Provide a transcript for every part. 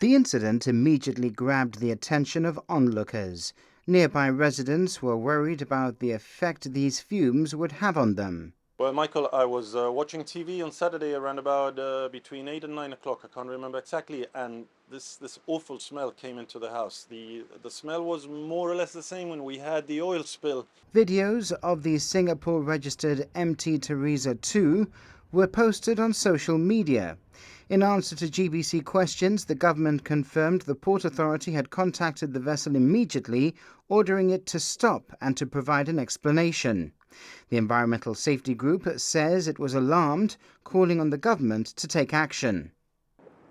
The incident immediately grabbed the attention of onlookers. Nearby residents were worried about the effect these fumes would have on them. Well, Michael, I was watching TV on Saturday around about between 8 and 9 o'clock. I can't remember exactly. And this awful smell came into the house. The smell was more or less the same when we had the oil spill. Videos of the Singapore-registered MT Teresa 2 were posted on social media. In answer to GBC questions, the government confirmed the Port Authority had contacted the vessel immediately, ordering it to stop and to provide an explanation. The Environmental Safety Group says it was alarmed, calling on the government to take action.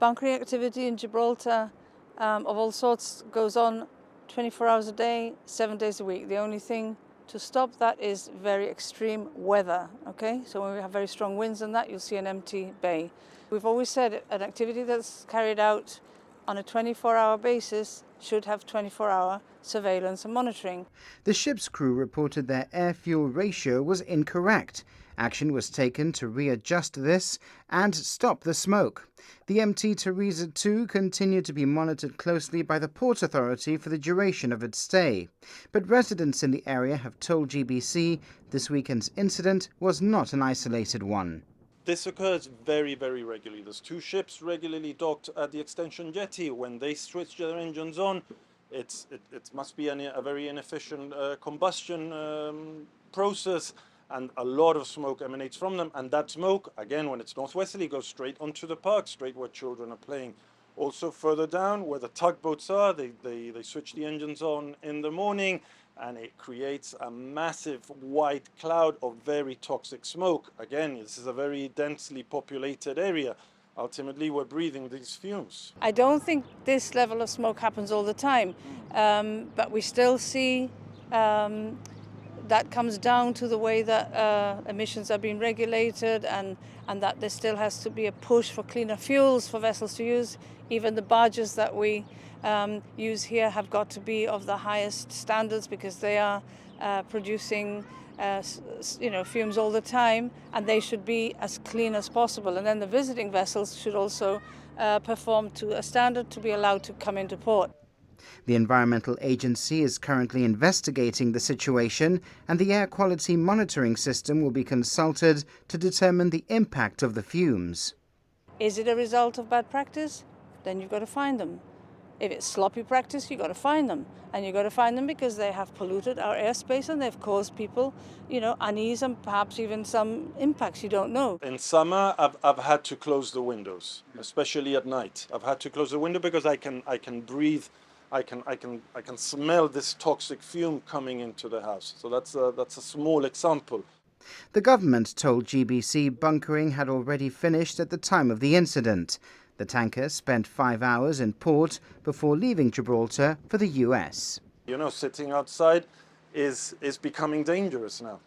Bunkering activity in Gibraltar of all sorts goes on 24 hours a day, 7 days a week. The only thing to stop that is very extreme weather, okay? So when we have very strong winds and that, you'll see an empty bay. We've always said an activity that's carried out on a 24-hour basis should have 24-hour surveillance and monitoring. The ship's crew reported their air-fuel ratio was incorrect. Action was taken to readjust this and stop the smoke. The MT Teresa 2 continued to be monitored closely by the Port Authority for the duration of its stay. But residents in the area have told GBC this weekend's incident was not an isolated one. This occurs very, very regularly. There's two ships regularly docked at the extension jetty. When they switch their engines on, it must be a very inefficient combustion process, and a lot of smoke emanates from them. And that smoke, again, when it's northwesterly, goes straight onto the park, straight where children are playing. Also further down, where the tugboats are, they switch the engines on in the morning, and it creates a massive white cloud of very toxic smoke. Again, this is a very densely populated area. Ultimately, we're breathing these fumes. I don't think this level of smoke happens all the time, but we still see that comes down to the way that emissions are being regulated, and that there still has to be a push for cleaner fuels for vessels to use. Even the barges that we use here have got to be of the highest standards, because they are producing fumes all the time, and they should be as clean as possible. And then the visiting vessels should also perform to a standard to be allowed to come into port. The Environmental Agency is currently investigating the situation, and the air quality monitoring system will be consulted to determine the impact of the fumes. Is it a result of bad practice? Then you've got to find them. If it's sloppy practice, you've got to find them. And you've got to find them because they have polluted our airspace and they've caused people, unease and perhaps even some impacts you don't know. In summer, I've had to close the windows, especially at night. I've had to close the window because I can breathe. I can smell this toxic fume coming into the house. So that's a small example. The government told GBC bunkering had already finished at the time of the incident. The tanker spent 5 hours in port before leaving Gibraltar for the US. Sitting outside is becoming dangerous now.